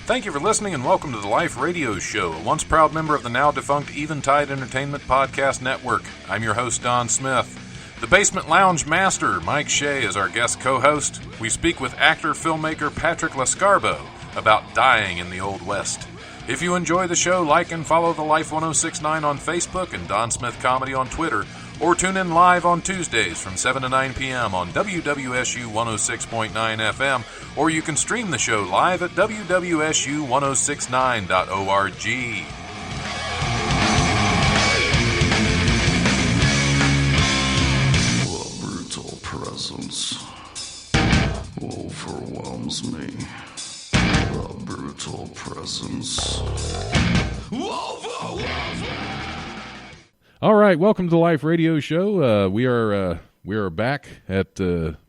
Thank you for listening and welcome to the Life Radio Show, a once proud member of the now defunct Eventide Entertainment Podcast Network. I'm your host, Don Smith. The Basement Lounge Master, Mike Shea, is our guest co-host. We speak with actor-filmmaker Patrick Lescarbo about dying in the Old West. If you enjoy the show, like and follow the Life 1069 on Facebook and Don Smith Comedy on Twitter, or tune in live on Tuesdays from 7 to 9 p.m. on WWSU 106.9 FM, or you can stream the show live at WWSU1069.org. The brutal presence overwhelms me. The brutal presence overwhelms me. All right, welcome to the Life Radio Show. We are back at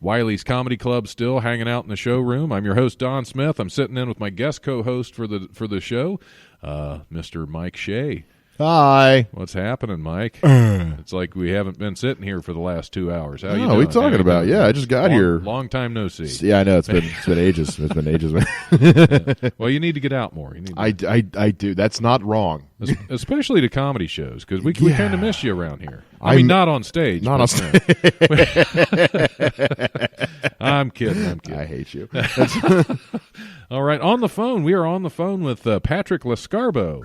Wiley's Comedy Club, still hanging out in the showroom. I'm your host, Don Smith. I'm sitting in with my guest co-host for the show, Mr. Mike Shea. Hi. What's happening, Mike? It's like we haven't been sitting here for the last 2 hours. How you doing? What are you talking about? Yeah, I just got here. Long time no see. Yeah, I know it's been ages. It's been ages. Well, you need to get out more. I do. That's not wrong. Especially to comedy shows, because we kind of miss you around here. I mean, not on stage. Not on stage. I'm kidding. I hate you. All right, on the phone. We are on the phone with Patrick Lescarbo.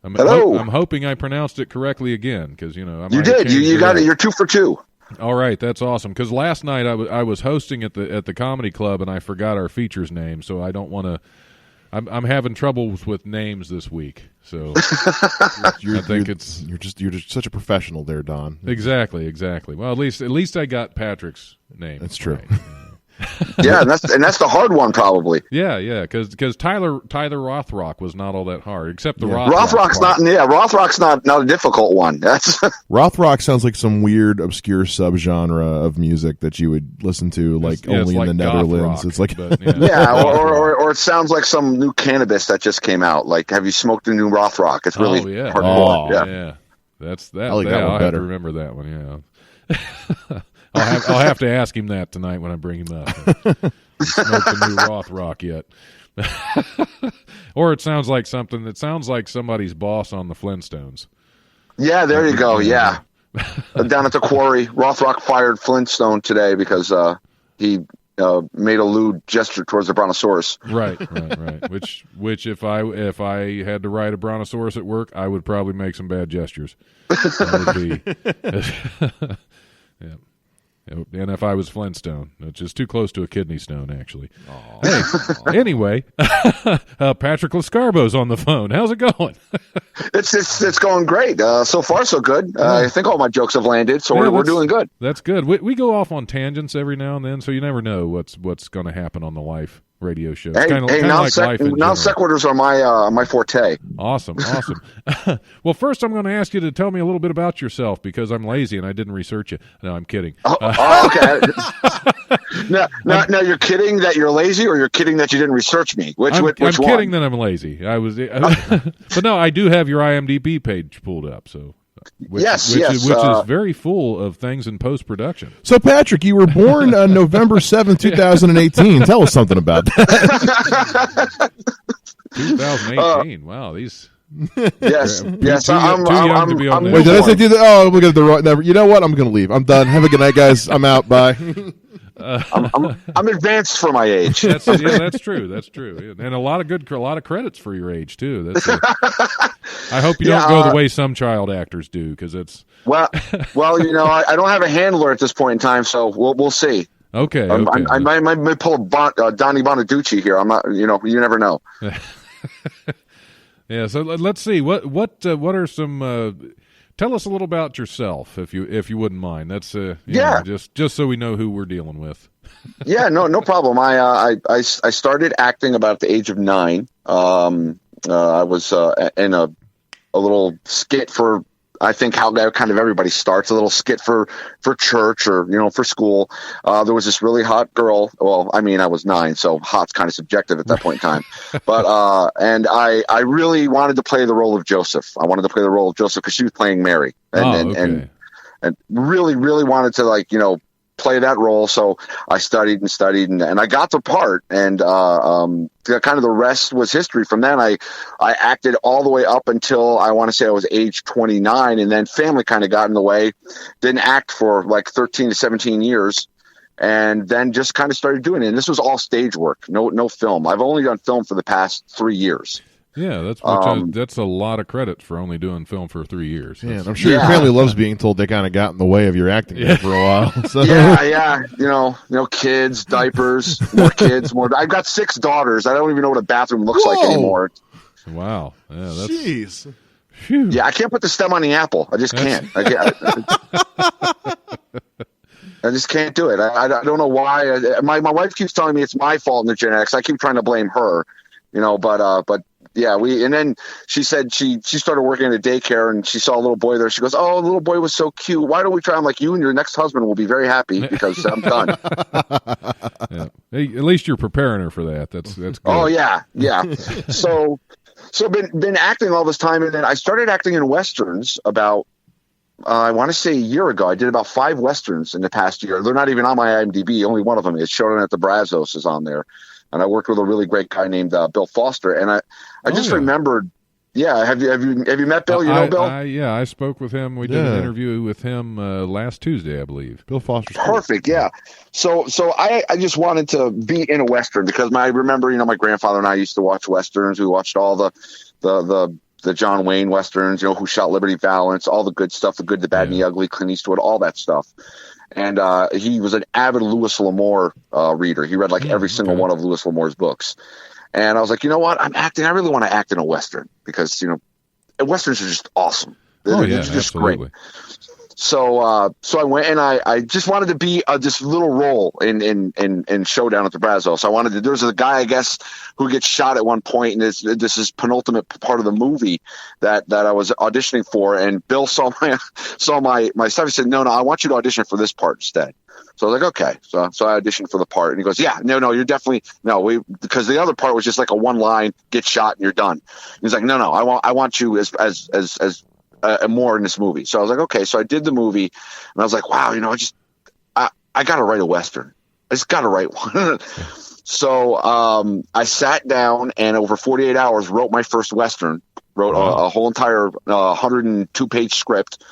Hello. I'm hoping I pronounced it correctly again, because you did. You got it. You're 2 for 2. All right, that's awesome. Because last night I was hosting at the comedy club and I forgot our feature's name, so I don't want to. I'm having troubles with names this week, so you're just such a professional there, Don. Exactly. Well, at least I got Patrick's name. That's true. Right. Yeah, and that's the hard one probably. Yeah, because Tyler Rothrock was not all that hard, except the Rothrock's not a difficult one. That's Rothrock sounds like some weird obscure subgenre of music that you would listen to only in the Netherlands. Rock, it's like or it sounds like some new cannabis that just came out. Like, have you smoked the new Rothrock? It's really hardcore. Yeah. That's that. I like that one I'll better. have to remember that one. Yeah. I'll have to ask him that tonight when I bring him up. Smoked the new Rothrock yet? Or it sounds like something that sounds like somebody's boss on the Flintstones. Yeah, there you go. Yeah, down at the quarry, Rothrock fired Flintstone today because he made a lewd gesture towards the Brontosaurus. Right. Which if I had to ride a Brontosaurus at work, I would probably make some bad gestures. That would be. Yeah. And if I was Flintstone, which is too close to a kidney stone, actually. Hey, anyway, Patrick Lescarbo's on the phone. How's it going? It's going great. So far, so good. I think all my jokes have landed, so we're doing good. That's good. We go off on tangents every now and then, so you never know what's going to happen on the Life Radio Show. Hey, non sequiturs are my forte. Awesome. Well, first I'm going to ask you to tell me a little bit about yourself because I'm lazy and I didn't research you. No, I'm kidding. Okay. Now you're kidding that you're lazy, or you're kidding that you didn't research me? Which I'm one? Kidding that I'm lazy. I was, but no, I do have your IMDb page pulled up, so. Which is very full of things in post-production. So, Patrick, you were born on November 7th, 2018. Tell us something about that. 2018. Wow, these... Yes. I'm Wait, did I say do that? Oh, look at the right. Never. You know what? I'm going to leave. I'm done. Have a good night, guys. I'm out. Bye. I'm advanced for my age. That's true. And a lot of credits for your age too. I hope you don't go the way some child actors do, because it's well. I don't have a handler at this point in time, so we'll see. Okay. I might pull a Donnie Bonaducci here. I'm not. You never know. Yeah. So let's see. What are some? Tell us a little about yourself, if you wouldn't mind. That's just so we know who we're dealing with. Yeah, no problem. I started acting about the age of 9. I was in a little skit for, I think, how kind of everybody starts, a little skit for church or for school. There was this really hot girl. Well, I mean, I was 9, so hot's kind of subjective at that point in time. But and I really wanted to play the role of Joseph. I wanted to play the role of Joseph because she was playing Mary, and really, really wanted to play that role. So I studied and studied, and I got the part, and kind of the rest was history. From then, I acted all the way up until I want to say I was age 29, and then family kind of got in the way. Didn't act for like 13 to 17 years. And then just kind of started doing it. And this was all stage work, no film. I've only done film for the past 3 years. Yeah, that's a lot of credit for only doing film for 3 years. Yeah, and I'm sure your family loves being told they kind of got in the way of your acting there for a while. So. Yeah. You know, kids, diapers, more kids, more. I've got 6 daughters. I don't even know what a bathroom looks like anymore. Wow. Yeah, that's. Jeez. Phew. Yeah, I can't put the stem on the apple. I just can't. I just can't do it. I don't know why. My wife keeps telling me it's my fault in the genetics. I keep trying to blame her, but yeah, and then she said she started working at a daycare and she saw a little boy there. She goes, "Oh, the little boy was so cute. Why don't we try him? Like, you and your next husband will be very happy because I'm done." Yeah. Hey, at least you're preparing her for that. That's good. Oh yeah. So been acting all this time, and then I started acting in westerns about. I want to say a year ago. I did about 5 westerns in the past year. They're not even on my IMDb. Only one of them is Showdown at the Brazos is on there. And I worked with a really great guy named Bill Foster. And I just remembered. Yeah, have you met Bill? You know Bill? Yeah, I spoke with him. We did an interview with him last Tuesday, I believe. Bill Foster's perfect. Cool. Yeah. So I just wanted to be in a western because I remember my grandfather and I used to watch westerns. We watched all the John Wayne westerns, Who Shot Liberty Valance, all the good stuff, the good, the bad, and the ugly, Clint Eastwood, all that stuff. And he was an avid Louis L'Amour reader. He read every single one of Louis L'Amour's books. And I was like, you know what? I'm acting. I really want to act in a western because westerns are just awesome. They're just absolutely. Great. So I went and I just wanted to be this little role in Showdown at the Brazos. There's a guy, I guess, who gets shot at one point, and this is penultimate part of the movie that I was auditioning for. And Bill saw my stuff. He said, no, I want you to audition for this part instead. So I was like, okay. So I auditioned for the part, and he goes, yeah, no, you're definitely because the other part was just like a one line, get shot and you're done. He's like, no, I want you as more in this movie. So I was like, okay. So I did the movie, and I was like, wow, I got to write a western. I just got to write one. So I sat down and over 48 hours wrote my first western. Wrote a whole entire 102-page script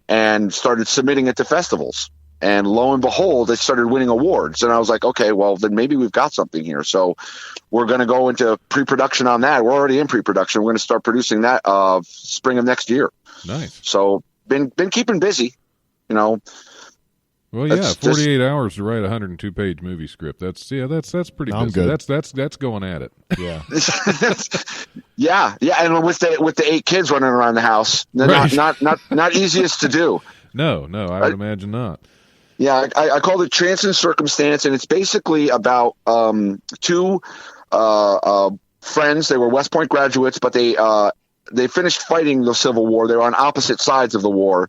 and started submitting it to festivals. And lo and behold, it started winning awards. And I was like, okay, well, then maybe we've got something here. So we're going to go into pre-production on that. We're already in pre-production. We're going to start producing that spring of next year. Nice. So been keeping busy, Well, yeah, 48 hours to write a 102-page movie script. That's pretty busy. Good. That's going at it. Yeah. yeah. And with the 8 kids running around the house, right. not easiest to do. No, I would imagine not. Yeah, I called it Chance and Circumstance, and it's basically about 2 friends. They were West Point graduates, but they finished fighting the Civil War. They were on opposite sides of the war.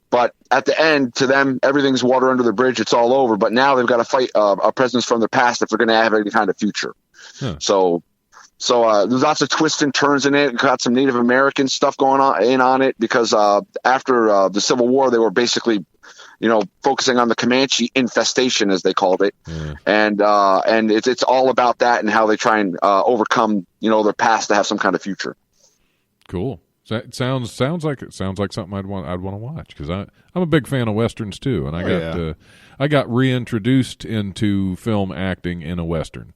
But at the end, to them, everything's water under the bridge. It's all over. But now they've got to fight a presence from their past if they're going to have any kind of future. Huh. So there's lots of twists and turns in it. Got some Native American stuff going on it because after the Civil War, they were basically, focusing on the Comanche infestation, as they called it, and it's all about that and how they try and overcome, their past to have some kind of future. Cool. It sounds like something I'd want to watch because I'm a big fan of westerns too, and I got reintroduced into film acting in a western.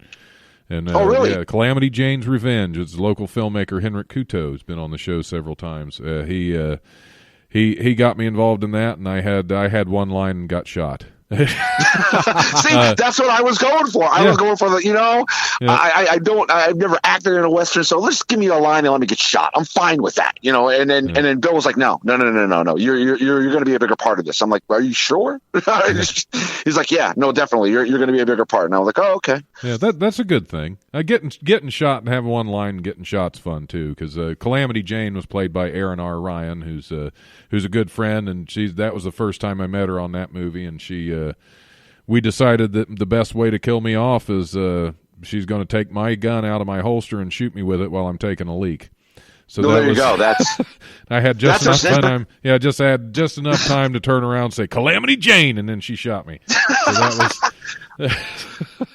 And oh, really? Yeah, Calamity Jane's Revenge. It's local filmmaker Henrik Couto has been on the show several times. He got me involved in that, and I had one line and got shot. See, that's what I was going for. I was going for I've never acted in a western, so let's give me a line and let me get shot. I'm fine with that, And then Bill was like, no. You're going to be a bigger part of this. I'm like, are you sure? He's like, yeah, no, definitely. You're going to be a bigger part. And I was like, oh, okay. Yeah, that's a good thing. Getting shot and having one line and getting shot's fun too. Because Calamity Jane was played by Erin R. Ryan, who's a good friend, and that was the first time I met her on that movie, and we decided that the best way to kill me off is she's going to take my gun out of my holster and shoot me with it while I'm taking a leak. So No, that there you was, go. That's I had just that's enough time. Yeah, just had just enough time to turn around and say Calamity Jane, and then she shot me. So that was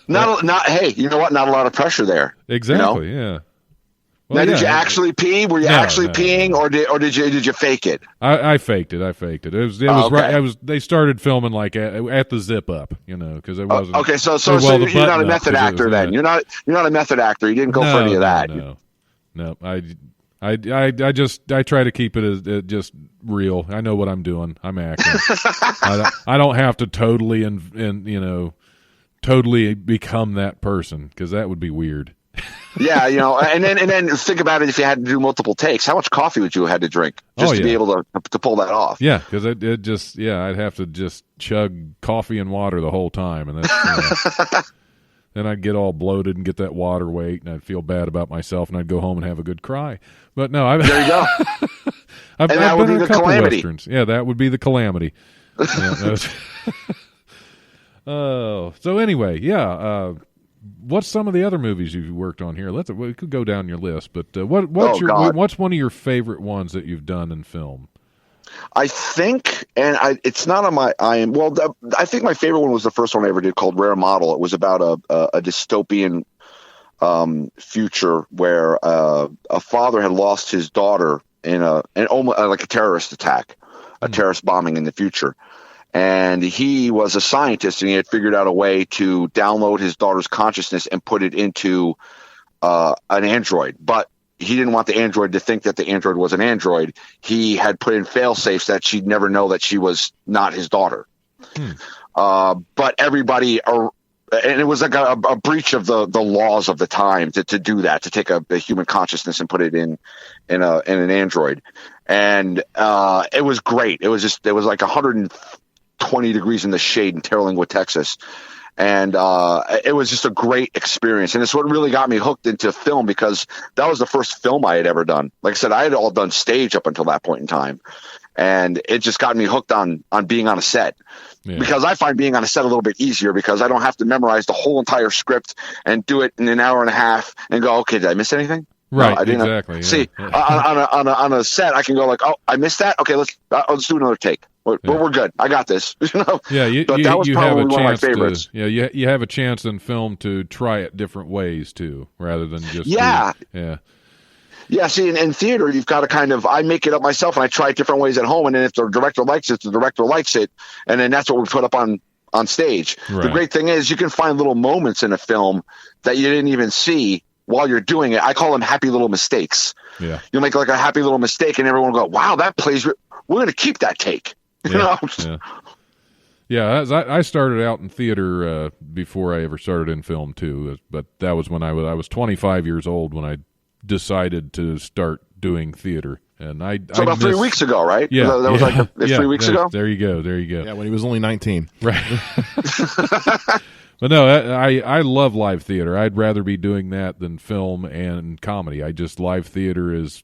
not. Hey, you know what? Not a lot of pressure there. exactly. You know? Yeah. Well, Now, yeah, did you actually pee? Were you No, actually no, peeing, no. or did you fake it? I faked it. I faked it. It was okay. right. They started filming like at the zip up, because it wasn't. Okay, so well, the you're not a button up, method 'cause it actor was, then. You're not a method actor. You didn't go for any of that. No. I try to keep it as just real. I know what I'm doing. I'm acting. I don't have to totally totally become that person, because that would be weird. Yeah, and then think about it. If you had to do multiple takes, how much coffee would you have had to drink just to be able to pull that off? Yeah, because it just I'd have to just chug coffee and water the whole time, and that's then I'd get all bloated and get that water weight, and I'd feel bad about myself, and I'd go home and have a good cry. But no, there you go. I've that been would be in a the couple calamity. westerns. Yeah, that would be the calamity. Oh, so anyway, what's some of the other movies you've worked on here? We could go down your list, but what's one of your favorite ones that you've done in film? I think, it's not on my I think my favorite one was the first one I ever did, called Rare Model. It was about a dystopian future where a father had lost his daughter in like a terrorist attack, a terrorist bombing in the future. And he was a scientist, and he had figured out a way to download his daughter's consciousness and put it into an android. But he didn't want the android to think that the android was an android. He had put in fail safes that she'd never know that she was not his daughter. But everybody, and it was like a breach of the laws of the time to do that, to take a human consciousness and put it in an android. And it was great. It was like 120 degrees in the shade in Terrelingwood, Texas. And it was just a great experience. And it's what really got me hooked into film, because that was the first film I had ever done. Like I said, I had all done stage up until that point in time. And it just got me hooked on being on a set. Yeah. Because I find being on a set a little bit easier, because I don't have to memorize the whole entire script and do it in an hour and a half and go, okay, did I miss anything? Right, no, I didn't. Exactly. See, on a set, I can go like, oh, I missed that. Okay, let's do another take. We're good. I got this. Yeah, but that was you probably have a one chance of my favorites. you have a chance in film to try it different ways too, rather than just Yeah. See, in theater, you've got to I make it up myself, and I try different ways at home, and then if the director likes it, the director likes it, and then that's what we put up on stage. Right. The great thing is you can find little moments in a film that you didn't even see while you're doing it. I call them happy little mistakes. Yeah. You'll make like a happy little mistake, and everyone will go, wow, that plays. We're going to keep that take. Yeah, I started out in theater before I ever started in film too. But that was when I was 25 years old when I decided to start doing theater. And about 3 weeks ago, right? Yeah, that was like 3 weeks ago. There you go. Yeah, when he was only 19. Right. But no, I love live theater. I'd rather be doing that than film and comedy. Live theater is,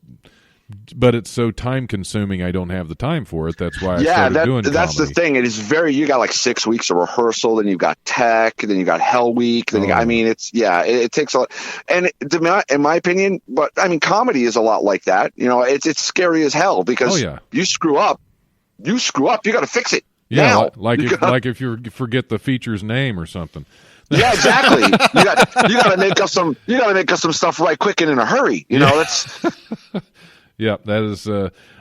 but it's so time consuming. I don't have the time for it. That's why I started doing comedy. That's the thing. It is you got like 6 weeks of rehearsal, then you've got tech, then you got Hell Week, then it takes a lot. And in my opinion, but I mean, comedy is a lot like that. It's scary as hell, because you screw up, you got to fix it. Yeah, like if you forget the feature's name or something. Yeah, exactly. You got to make up some stuff right quick and in a hurry. That's. Yeah, that is.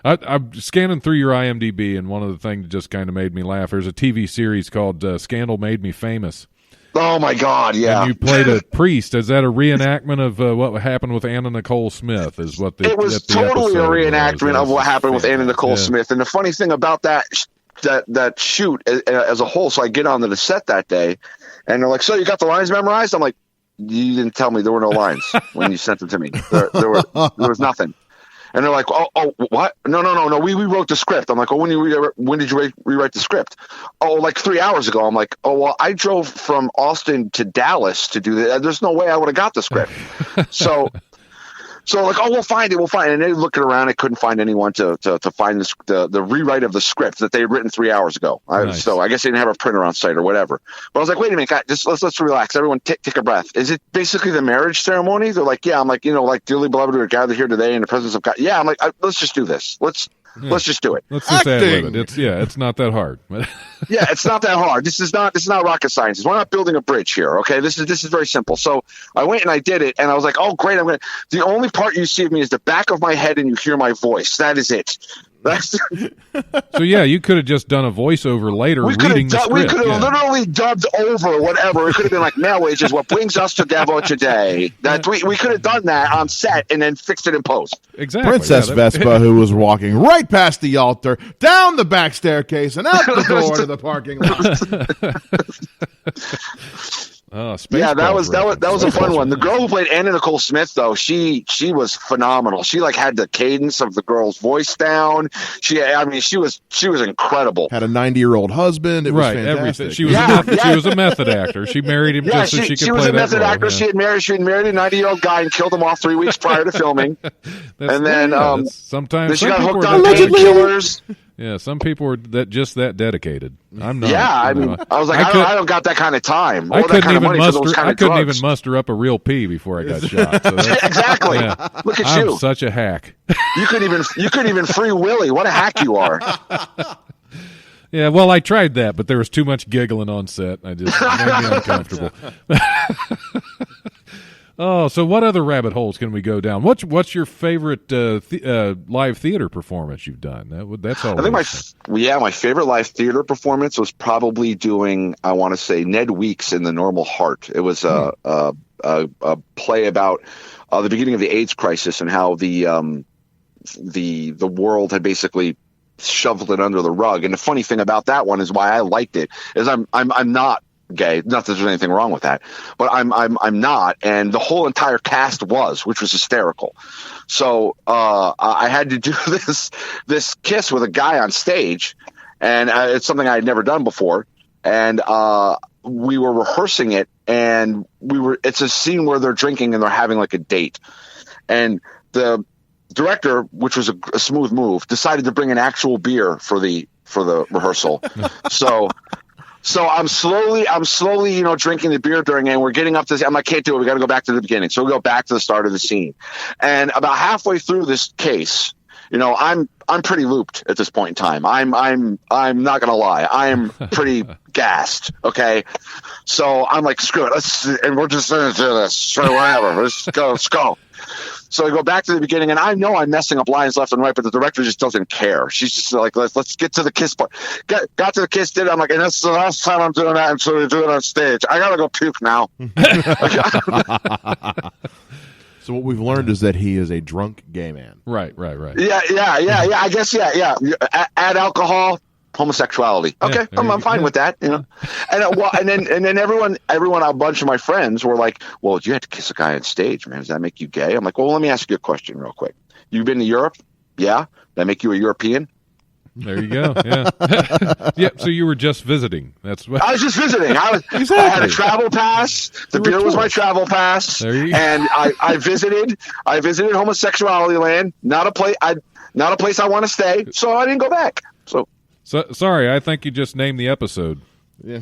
I'm scanning through your IMDb, and one of the things that just kind of made me laugh. There's a TV series called "Scandal Made Me Famous." Oh my God! Yeah, and you played a priest. Is that a reenactment of what happened with Anna Nicole Smith? It was totally a reenactment of what happened with Anna Nicole Smith. And the funny thing about that shoot as a whole, so I get onto the set that day, and they're like, "So you got the lines memorized?" I'm like, "You didn't tell me there were no lines when you sent them to me. There was nothing." And they're like, "Oh, what? No. We rewrote the script." I'm like, "Oh, when did you rewrite the script?" "Oh, like 3 hours ago." I'm like, "Oh, well, I drove from Austin to Dallas to do that. There's no way I would have got the script." So So like, oh, we'll find it. And they looking around, I couldn't find anyone to find the rewrite of the script that they had written 3 hours ago. Nice. So I guess they didn't have a printer on site or whatever. But I was like, wait a minute, guys, just let's relax. Everyone take a breath. Is it basically the marriage ceremony? They're like, yeah. I'm like, like dearly beloved, we are gathered here today in the presence of God. Yeah. I'm like, let's just do this. Let's just do it. Let's just ad-lib it. It's not that hard. Yeah, it's not that hard. This is not rocket science. We're not building a bridge here. Okay, this is very simple. So I went and I did it, and I was like, oh great, the only part you see of me is the back of my head, and you hear my voice. That is it. So yeah, you could have just done a voiceover later reading the script. We could have literally dubbed over whatever. It could have been like, marriage is what brings us together today. That we could have done that on set and then fixed it in post. Exactly. Princess Vespa, who was walking right past the altar, down the back staircase, and out the door to the parking lot. Yeah, that was a fun one. The girl who played Anna Nicole Smith, though, she was phenomenal. She like had the cadence of the girl's voice down. She was incredible. Had a 90-year-old husband. It was fantastic. Everything. She was a method actor. She married him just so she could play that role. She was a method actor. Yeah. She had married a 90-year-old guy and killed him off 3 weeks prior to filming. And then sometimes she got hooked on painkillers. Yeah, some people are that dedicated. I'm not. Yeah, I was like, I don't got that kind of time. I couldn't even muster up a real pee before I got shot. So exactly. Yeah. Look at you. I'm such a hack. You couldn't even free Willy. What a hack you are. Yeah, well, I tried that, but there was too much giggling on set. I just made me uncomfortable. Oh, so what other rabbit holes can we go down? What's your favorite live theater performance you've done? That's all. I think my favorite live theater performance was probably doing, I want to say, Ned Weeks in The Normal Heart. It was a play about the beginning of the AIDS crisis and how the world had basically shoveled it under the rug. And the funny thing about that one is why I liked it is I'm not gay. Not that there's anything wrong with that, but I'm not, and the whole entire cast which was hysterical. So I had to do this kiss with a guy on stage, and it's something I had never done before. And we were rehearsing it, and it's a scene where they're drinking and they're having like a date, and the director, which was a smooth move, decided to bring an actual beer for the rehearsal. So I'm slowly, drinking the beer during it, and we're getting up to this. I'm like, can't do it. We got to go back to the beginning. So we go back to the start of the scene. And about halfway through this case, I'm pretty looped at this point in time. I'm not going to lie. I'm pretty gassed. Okay. So I'm like, screw it. And we're just going to do this. Sure, whatever. Let's go. So I go back to the beginning, and I know I'm messing up lines left and right, but the director just doesn't care. She's just like, let's get to the kiss part. Got to the kiss, did it. I'm like, and that's the last time I'm doing that, and so we do it on stage. I gotta go puke now. So what we've learned is that he is a drunk gay man. Right. Yeah. I guess, yeah. Add alcohol, homosexuality. Okay, I'm fine with that. And then everyone, a bunch of my friends were like, "Well, you had to kiss a guy on stage, man. Does that make you gay?" I'm like, "Well, let me ask you a question real quick. You've been to Europe? Yeah. That make you a European?" There you go. Yeah. Yeah. So you were just visiting. That's what I was just visiting. I had a travel pass. The beer was my travel pass. There you go. And I visited homosexuality land. Not a place I want to stay. So I didn't go back. So sorry, I think you just named the episode. Yeah.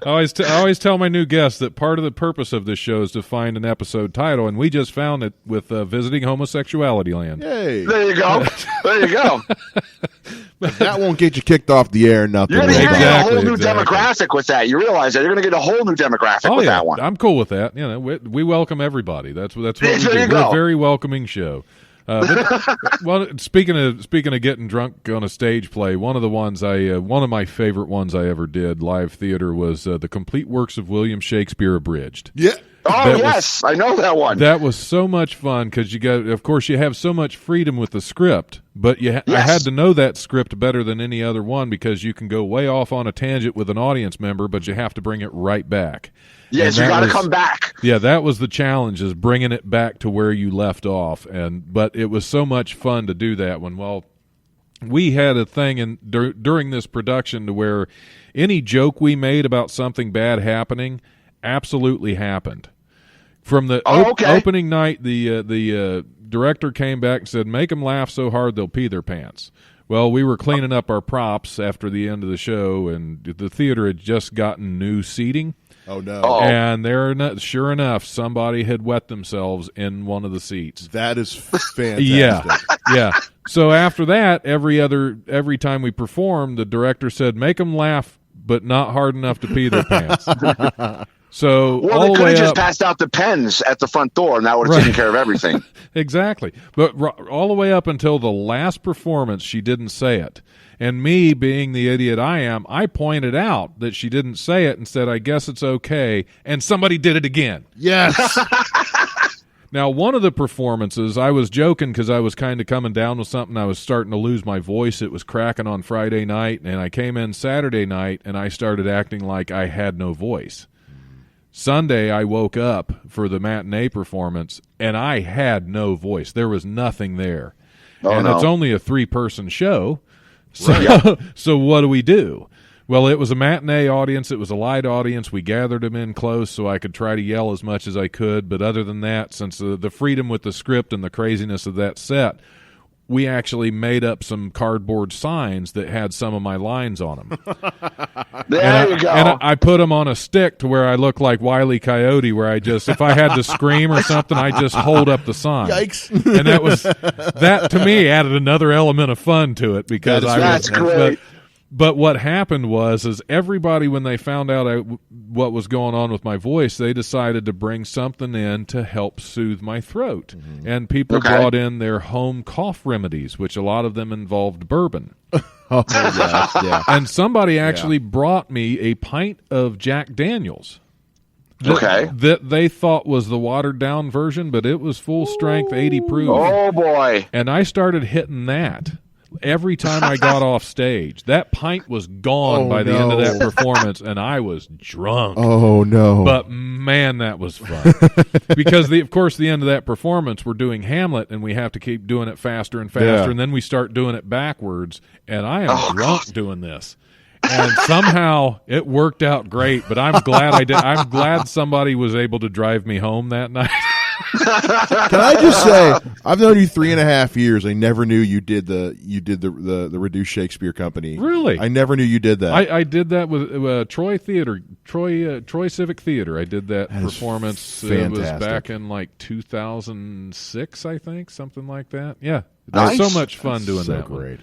I always tell my new guests that part of the purpose of this show is to find an episode title, and we just found it with Visiting Homosexuality Land. Yay. There you go. That won't get you kicked off the air, nothing. You're going to get a whole new demographic with that. You realize that. You're going to get a whole new demographic with that one. I'm cool with that. We welcome everybody. That's what we do. We're a very welcoming show. Well, speaking of getting drunk on a stage play, one of my favorite ones I ever did live theater was the Complete Works of William Shakespeare abridged. Yeah. Yes, I know that one. That was so much fun because you have so much freedom with the script, but I had to know that script better than any other one because you can go way off on a tangent with an audience member, but you have to bring it right back. Yes, you got to come back. Yeah, that was the challenge, is bringing it back to where you left off. But it was so much fun to do that one. Well, we had a thing during this production to where any joke we made about something bad happening absolutely happened. From the okay. opening night, the director came back and said, make them laugh so hard they'll pee their pants. Well, we were cleaning up our props after the end of the show, and the theater had just gotten new seating. Oh, no. Oh. And sure enough, somebody had wet themselves in one of the seats. That is fantastic. Yeah. So after that, every time we performed, the director said, make them laugh, but not hard enough to pee their pants. So Well, all they the could way have just up, passed out the pens at the front door, and that would have taken care of everything. exactly. But all the way up until the last performance, she didn't say it. And me, being the idiot I am, I pointed out that she didn't say it and said, I guess it's okay. And somebody did it again. Yes. Now, one of the performances, I was joking because I was kind of coming down with something. I was starting to lose my voice. It was cracking on Friday night, and I came in Saturday night, and I started acting like I had no voice. Sunday, I woke up for the matinee performance, and I had no voice. There was nothing there. It's only a 3-person show, so what do? Well, it was a matinee audience. It was a light audience. We gathered them in close so I could try to yell as much as I could. But other than that, since the freedom with the script and the craziness of that set, we actually made up some cardboard signs that had some of my lines on them. There you go. And I put them on a stick to where I look like Wile E. Coyote, where I just, if I had to scream or something, I just hold up the sign. Yikes. And that to me added another element of fun to it because That's great. But what happened was everybody, when they found out what was going on with my voice, they decided to bring something in to help soothe my throat. Mm-hmm. And people brought in their home cough remedies, which a lot of them involved bourbon. Oh, yeah. And somebody actually brought me a pint of Jack Daniels. That they thought was the watered-down version, but it was full-strength, 80 proof. Oh, boy. And I started hitting that every time I got off stage. That pint was gone by the end of that performance, and I was drunk. Oh, no. But, man, that was fun. Because, of course, the end of that performance, we're doing Hamlet, and we have to keep doing it faster and faster, and then we start doing it backwards, and I am drunk doing this. And somehow it worked out great, but I'm glad I did. I'm glad somebody was able to drive me home that night. Can I just say, I've known you 3.5 years. I never knew you did the Reduced Shakespeare Company. Really? I never knew you did that. I did that with Troy Civic Theater. I did that performance. It was back in like 2006, I think, something like that. Yeah, it was so much fun doing that. Great.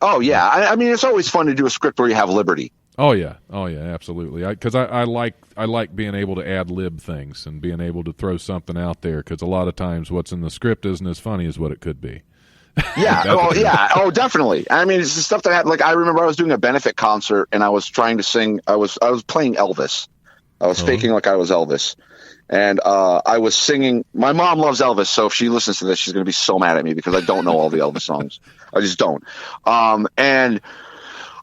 Oh, yeah. I mean, it's always fun to do a script where you have liberty. Oh yeah, absolutely. Because I like being able to ad lib things and being able to throw something out there. Because a lot of times, what's in the script isn't as funny as what it could be. Yeah. Oh, definitely. I mean, it's the stuff that happened. Like I remember, I was doing a benefit concert and I was trying to sing. I was playing Elvis. I was faking like I was Elvis, and I was singing. My mom loves Elvis, so if she listens to this, she's going to be so mad at me because I don't know all the Elvis songs. I just don't. And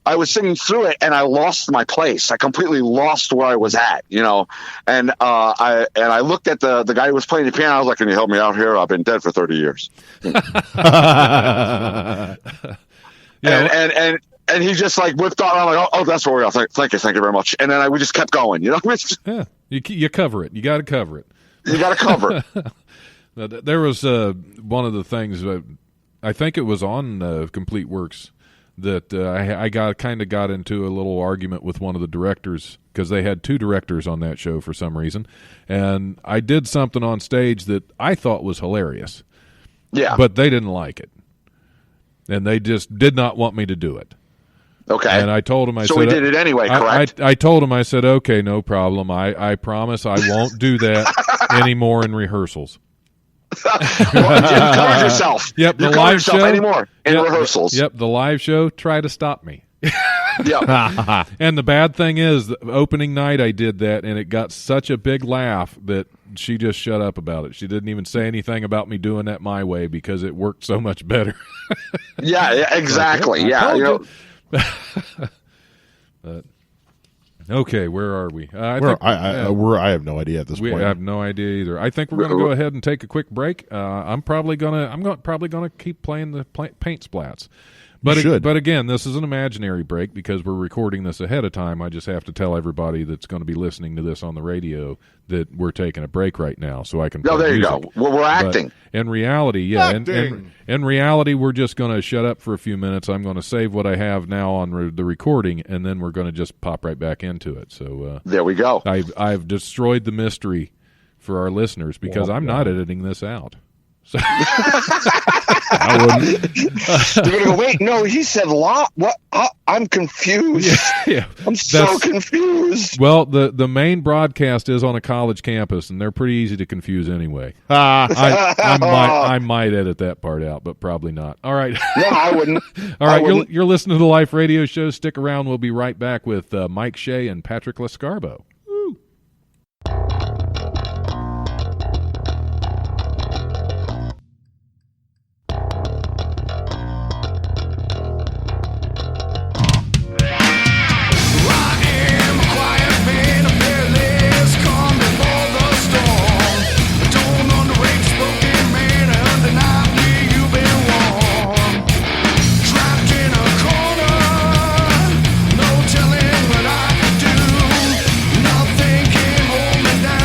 I was singing through it, and I lost my place. I completely lost where I was at, And I looked at the guy who was playing the piano. I was like, "Can you help me out here? I've been dead for 30 years." And he just like whipped on. I'm like, "Oh, that's where we are. Thank you very much." And then we just kept going. Yeah, you cover it. You got to cover it. You got to cover it. There was one of the things. I think it was on Complete Works that I got into a little argument with one of the directors because they had 2 directors on that show for some reason, and I did something on stage that I thought was hilarious. Yeah, but they didn't like it, and they just did not want me to do it. Okay. And I told him, I said, we did it anyway, correct? I told him, I said, okay, no problem. I promise I won't do that anymore in rehearsals. Well, you covered yourself. Yep, you the live show anymore in rehearsals. Yep, the live show. Try to stop me. Yep. And the bad thing is, the opening night I did that, and it got such a big laugh that she just shut up about it. She didn't even say anything about me doing that my way because it worked so much better. Yeah, exactly. But, okay, where are we? I have no idea at this point. I have no idea either. I think we're going to go ahead and take a quick break. I'm probably gonna keep playing the paint splats. But should. But again, this is an imaginary break because we're recording this ahead of time. I just have to tell everybody that's going to be listening to this on the radio that we're taking a break right now, so I can. Oh, play there you music. go. Well, we're acting. But in reality, yeah, Acting. in reality, we're just going to shut up for a few minutes. I'm going to save what I have now on the recording, and then we're going to just pop right back into it. So There we go. I've destroyed the mystery for our listeners because I'm not editing this out. So I wouldn't. You're gonna go. Wait, no, he said lot. What? I'm confused. Yeah, I'm so confused. Well, the main broadcast is on a college campus, and they're pretty easy to confuse anyway. Ah, I might edit that part out, but probably not. All right. No, I wouldn't. All right, I wouldn't. you're listening to the Life Radio Show. Stick around. We'll be right back with Mike Shea and Patrick Lescarbo. Nothing can hold me down.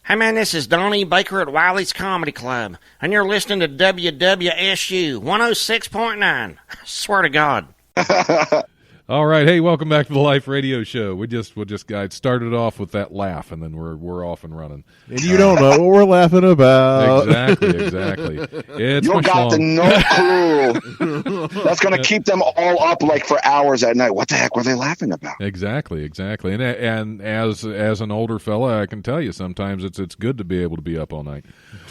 Hey man, this is Donnie Baker at Wiley's Comedy Club, and you're listening to WWSU 106.9. I swear to God. All right, hey, welcome back to the Life Radio Show. We'll just I started off with that laugh, and then we're off and running. And you don't know what we're laughing about. Exactly. It's You got Schlong. no clue. That's going to keep them all up like for hours at night. What the heck were they laughing about? Exactly. And as an older fella, I can tell you sometimes it's good to be able to be up all night.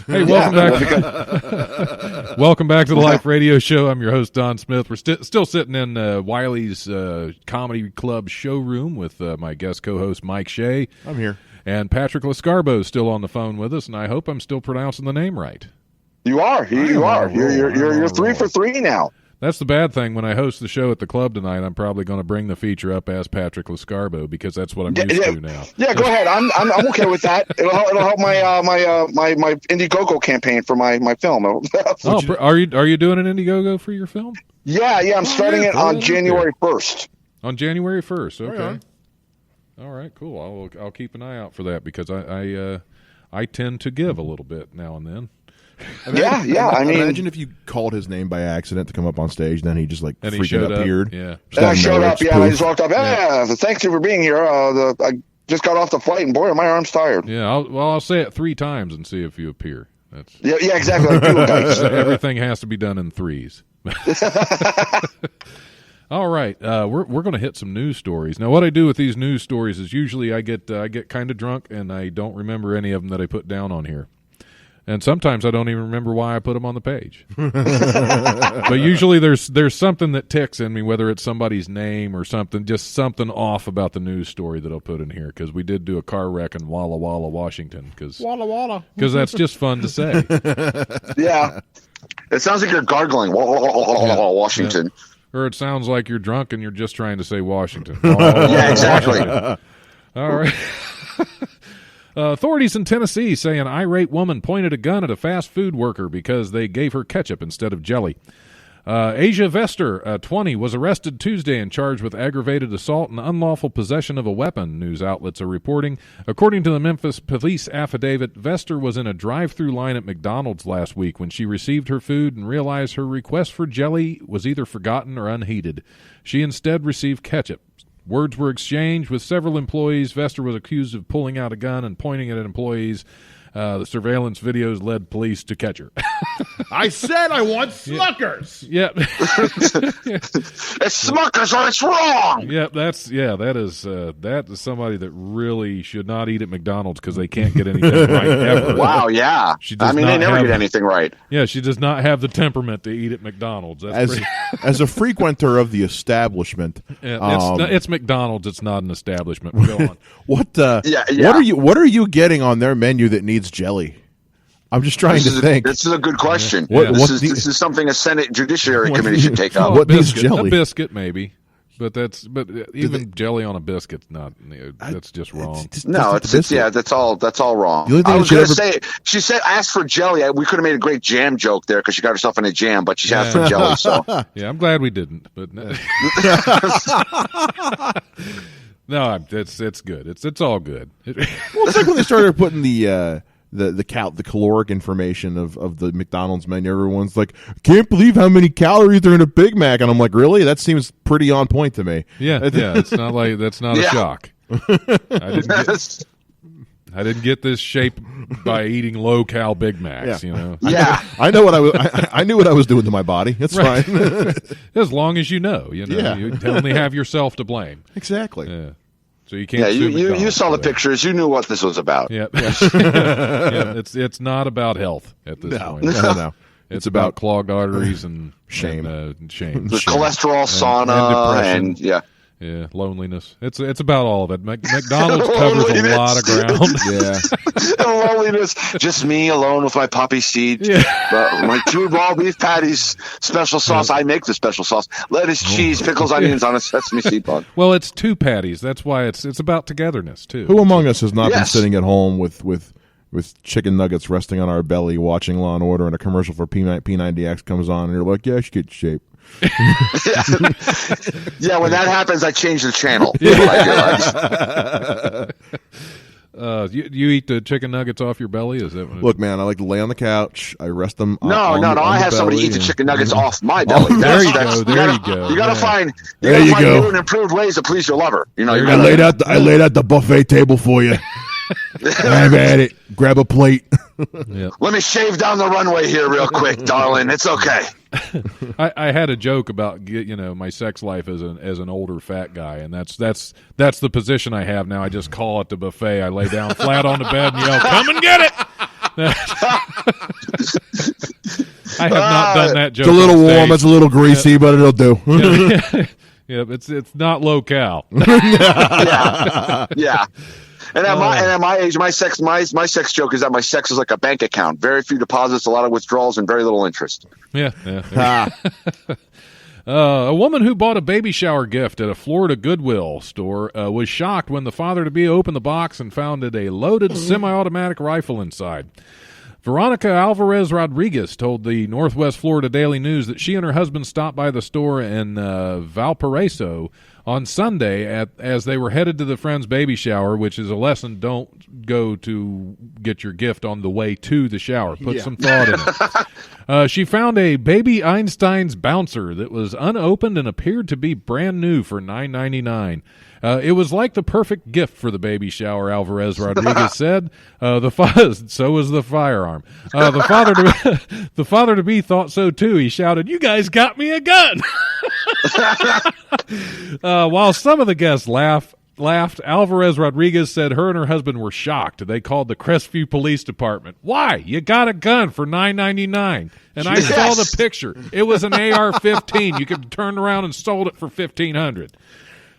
Hey, welcome back. Welcome back to the Life Radio Show. I'm your host Don Smith. We're still sitting in Wiley's Comedy Club showroom with my guest co-host Mike Shea. I'm here. And Patrick Lascarbo is still on the phone with us, and I hope I'm still pronouncing the name right. You are. You are. You're 3 for 3 now. That's the bad thing. When I host the show at the club tonight, I'm probably going to bring the feature up as Patrick Lascarbo because that's what I'm used to now. Yeah, go ahead. I'm okay with that. It'll help my my Indiegogo campaign for my film. Are you doing an Indiegogo for your film? Yeah. I'm starting it on January 1st. On January 1st. Okay. Right. All right. Cool. I'll keep an eye out for that because I tend to give a little bit now and then. Yeah. I mean, imagine if you called his name by accident to come up on stage, then he just And he freaking showed up. appeared. Yeah. and I showed up. Yeah, and I just Poof. walked up. Thanks you for being here. I just got off the flight, and boy, are my arms tired. Yeah. I'll say it 3 times and see if you appear. That's Yeah, exactly. Like you guys. everything has to be done in 3s. All right, we're going to hit some news stories. Now, what I do with these news stories is usually I get kind of drunk and I don't remember any of them that I put down on here, and sometimes I don't even remember why I put them on the page. But usually there's something that ticks in me, whether it's somebody's name or something, just something off about the news story that I'll put in here because we did do a car wreck in Walla Walla, Washington, because that's just fun to say. Yeah. It sounds like you're gargling. Washington. Or it sounds like you're drunk and you're just trying to say Washington. Yeah, exactly. All right. Authorities in Tennessee say an irate woman pointed a gun at a fast food worker because they gave her ketchup instead of jelly. Asia Vester, 20, was arrested Tuesday and charged with aggravated assault and unlawful possession of a weapon, news outlets are reporting. According to the Memphis police affidavit, Vester was in a drive-through line at McDonald's last week when she received her food and realized her request for jelly was either forgotten or unheeded. She instead received ketchup. Words were exchanged with several employees. Vester was accused of pulling out a gun and pointing it at employees. The surveillance videos led police to catch her. I said I want Smuckers. Yep. It's Smuckers or it's wrong. Yep. That is somebody that really should not eat at McDonald's because they can't get anything right ever. Wow, yeah. She does They not never have- get anything right. Yeah, she does not have the temperament to eat at McDonald's. That's As a frequenter of the establishment, it's McDonald's. It's not an establishment. Go on. what are you getting on their menu that needs jelly? I'm just trying to think. This is a good question. What- This what is something a Senate Judiciary Committee should take up. What needs biscuit, jelly? A biscuit, maybe. But even jelly on a biscuit's not. That's just wrong. No, that's all wrong. The only thing I was that going to should say, she said, ask for jelly. We could have made a great jam joke there because she got herself in a jam, but she asked for jelly. So Yeah, I'm glad we didn't. But no, it's good. It's all good. Well, it's like when they started putting the caloric information of the McDonald's menu. Everyone's like, "Can't believe how many calories are in a Big Mac," and I'm like, "Really? That seems pretty on point to me." Yeah. It's not like that's not a shock. I didn't get this shape by eating low-cal Big Macs. Yeah. You know. yeah. I know what I knew what I was doing to my body. It's Right. fine. As long as you know. Yeah. You only have yourself to blame. Exactly. Yeah. So you can't. Yeah, sue you McDonald's saw the for that. pictures. You knew what this was about. Yeah. Yeah. It's not about health at this point. No. It's about clogged arteries and Shame. and shame. The cholesterol sauna and depression. Yeah, loneliness. It's about all of it. McDonald's covers a lot of ground. Yeah. loneliness. Just me alone with my poppy seed. Yeah. My 2 raw beef patties, special sauce. I make the special sauce. Lettuce, cheese, pickles, onions on a sesame seed bun. Well, it's 2 patties. That's why it's about togetherness too. Who among us has not been Yes. sitting at home with chicken nuggets resting on our belly, watching Law and Order, and a commercial for P90X comes on, and you're like, "Yeah, I should get in shape." Yeah, when that happens, I change the channel. You eat the chicken nuggets off your belly? Is that what Look, man, I like to lay on the couch. I rest them. No, on I the have somebody belly eat the and- chicken nuggets off my belly. there you That's- go. There you go. You gotta Yeah. find. There you find go. new and improved ways to please your lover. You know, you I gotta, laid out the buffet table for you. Have at it. Grab a plate. let me shave down the runway here real quick, darling. It's okay. I had a joke about my sex life as an older fat guy, and that's the position I have now. I just call it the buffet. I lay down flat on the bed and yell, "Come and get it!" I have not done that joke. It's a little on warm. stage. It's a little greasy, but it'll do. Yeah, it's not low-cal. Yeah. And at my age, my sex joke is that my sex is like a bank account. Very few deposits, a lot of withdrawals, and very little interest. Yeah. Ah. A woman who bought a baby shower gift at a Florida Goodwill store was shocked when the father-to-be opened the box and found a loaded semi-automatic rifle inside. Veronica Alvarez Rodriguez told the Northwest Florida Daily News that she and her husband stopped by the store in Valparaiso on Sunday as they were headed to the friend's baby shower, which is a lesson: don't go to get your gift on the way to the shower. Put some thought in it. She found a baby Einstein's bouncer that was unopened and appeared to be brand new for $9.99. It was like the perfect gift for the baby shower, Alvarez Rodriguez said. So was the firearm. The father-to-be thought so too. He shouted, "You guys got me a gun!" While some of the guests laughed, Alvarez Rodriguez said her and her husband were shocked. They called the Crestview Police Department. "Why? You got a gun for $9.99. And I saw the picture. It was an AR-15. You could turn around and sold it for $1,500.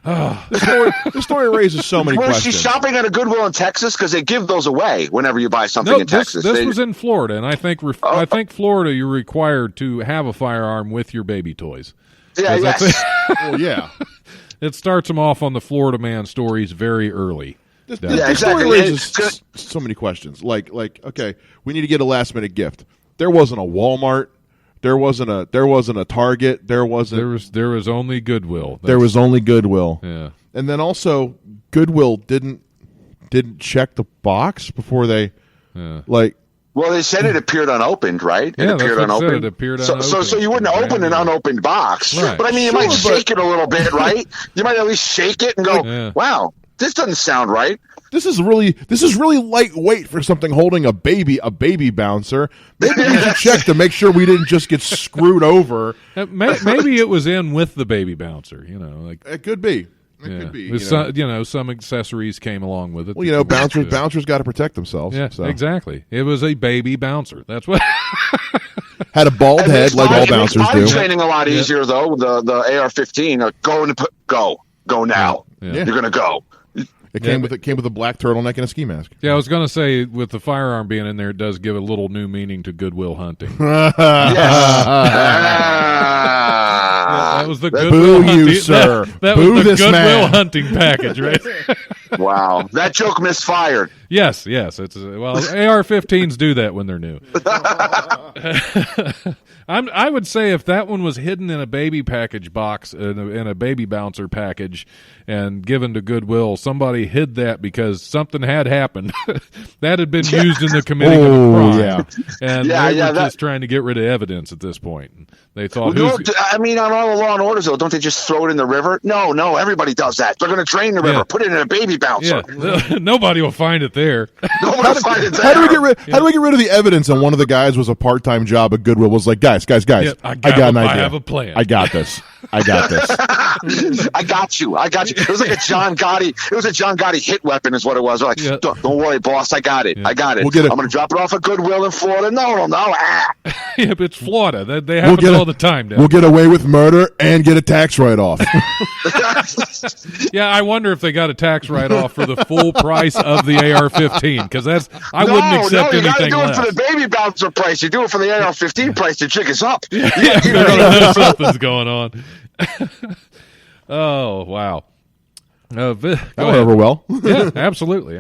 The story raises so many Was questions. she shopping at a Goodwill in Texas? Because they give those away whenever you buy something in Texas. This was in Florida, and I think Florida, you're required to have a firearm with your baby toys. Yeah, yes. Well, yeah. It starts them off on the Florida man stories very early. This Yeah, story exactly. raises so many questions. Like, okay, we need to get a last minute gift. There wasn't a Walmart. There wasn't a Target. There There was only Goodwill. There was only Goodwill. Yeah. And then also Goodwill didn't check the box before they like. Well, they said it appeared unopened, right? Yeah, it appeared that's what it said. unopened. It appeared So unopened. you wouldn't open an unopened box. Right. But I mean, you might shake it a little bit, right? You might at least shake it and go, Yeah. "Wow, this doesn't sound right." This is really lightweight for something holding a baby bouncer. Maybe we should check to make sure we didn't just get screwed over. Maybe it was in with the baby bouncer. Like It could be. It yeah. could be. With some accessories came along with it. Well, bouncers got to protect themselves. Yeah, so. exactly. It was a baby bouncer. That's what. Had a bald It head makes like all it makes bouncers body do. training a lot easier though. The AR-15, go now. Yeah. You're gonna go. It came with a black turtleneck and a ski mask. Yeah, I was going to say, with the firearm being in there, it does give a little new meaning to Goodwill hunting. Yes. That was the Boo Goodwill you, hunting. sir. That Boo was the this Goodwill man. hunting package, right? Wow, that joke misfired. Yes. It's AR-15s do that when they're new. I would say if that one was hidden in a baby package box in a baby bouncer package and given to Goodwill, somebody hid that because something had happened that had been used in the committing of a crime. yeah. And they were just trying to get rid of evidence at this point. They thought, I mean, on all the Law and Orders, though, don't they just throw it in the river? No, everybody does that. They're going to drain the river, put it in a baby bouncer. yeah, nobody will find it there. Nobody will find it there. How do we get rid of the evidence? And one of the guys was a part-time job at Goodwill. Was like, guys, Yeah, I got an idea. I have a plan. I got this. I got you. It was like a John Gotti. It was a John Gotti hit weapon, is what it was. They're like, Yeah. don't worry, boss. I got it. Yeah. I got it. We'll get it. I'm going to drop it off at Goodwill in Florida. No. Yeah, but it's Florida. They happen all the time now. We'll get away with murder and get a tax write-off. Yeah, I wonder if they got a tax write-off for the full price of the AR-15 because I wouldn't accept you got to anything do less. it for the baby bouncer price. You do it for the AR-15 price. The jig is up. Something's going on. Oh, wow. Go That ahead. went over well. Yeah, absolutely.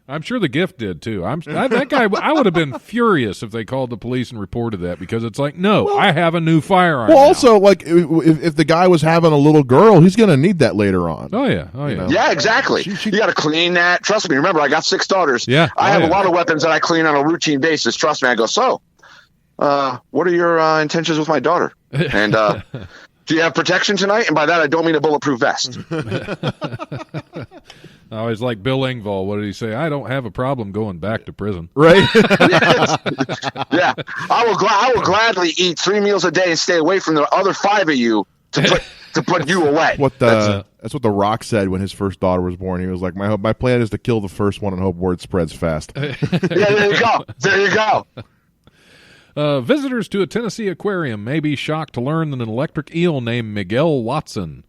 I'm sure the gift did too. That guy. I would have been furious if they called the police and reported that, because it's like, no, I have a new firearm. Well, now. also, like, if the guy was having a little girl, he's going to need that later on. oh yeah. Yeah, exactly. You got to clean that. Trust me. Remember, I got 6 daughters. Yeah. I have yeah. a lot of weapons that I clean on a routine basis. Trust me. I go, so, what are your intentions with my daughter? And do you have protection tonight? And by that, I don't mean a bulletproof vest. I always like Bill Engvall. What did he say? I don't have a problem going back to prison. Right? Yeah, I will gladly eat 3 meals a day and stay away from the other 5 of you to put you away. That's what The Rock said when his first daughter was born. He was like, my plan is to kill the first one and hope word spreads fast. Yeah, there you go. There you go. Visitors to a Tennessee aquarium may be shocked to learn that an electric eel named Miguel Watson,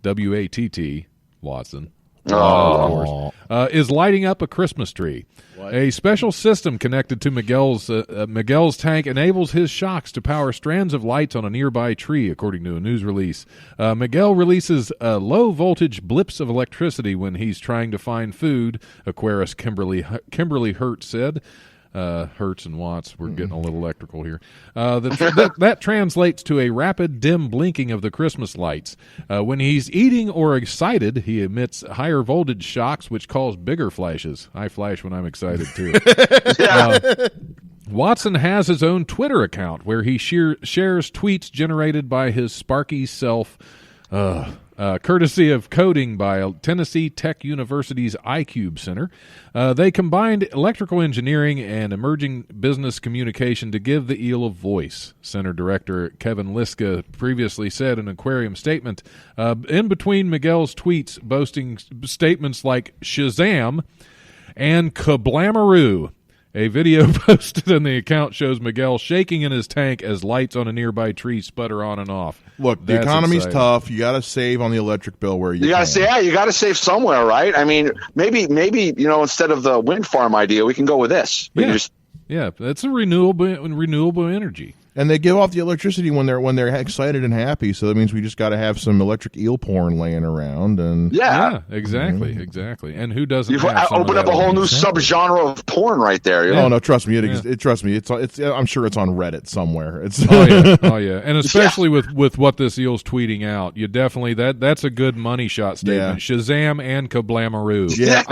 W-A-T-T, Watson, of course, is lighting up a Christmas tree. A special system connected to Miguel's tank enables his shocks to power strands of lights on a nearby tree, according to a news release. Miguel releases low-voltage blips of electricity when he's trying to find food, aquarist Kimberly Hertz said. Hertz and watts, we're getting a little electrical here. That translates to a rapid, dim blinking of the Christmas lights. When he's eating or excited, he emits higher voltage shocks, which cause bigger flashes. I flash when I'm excited, too. Watson has his own Twitter account where he shares tweets generated by his Sparky self, courtesy of coding by Tennessee Tech University's iCube Center. They combined electrical engineering and emerging business communication to give the eel a voice, Center Director Kevin Liska previously said in an aquarium statement. In between Miguel's tweets boasting statements like Shazam and Kablamaroo. A video posted in the account shows Miguel shaking in his tank as lights on a nearby tree sputter on and off. Look, the That's economy's exciting. tough. You got to save on the electric bill where you You gotta can. say, yeah, you gotta save somewhere, right? I mean, maybe instead of the wind farm idea, we can go with this. We can just Yeah, that's a renewable energy. And they give off the electricity when they're excited and happy. So that means we just got to have some electric eel porn laying around. And Yeah, exactly. And who doesn't? You've have some opened of up a that whole on new these? subgenre of porn right there. Oh no, trust me, trust me. It's I'm sure it's on Reddit somewhere. It's Oh yeah, and especially with what this eel's tweeting out, you definitely that's a good money shot statement. Yeah. Shazam and Kablamaroo. yeah.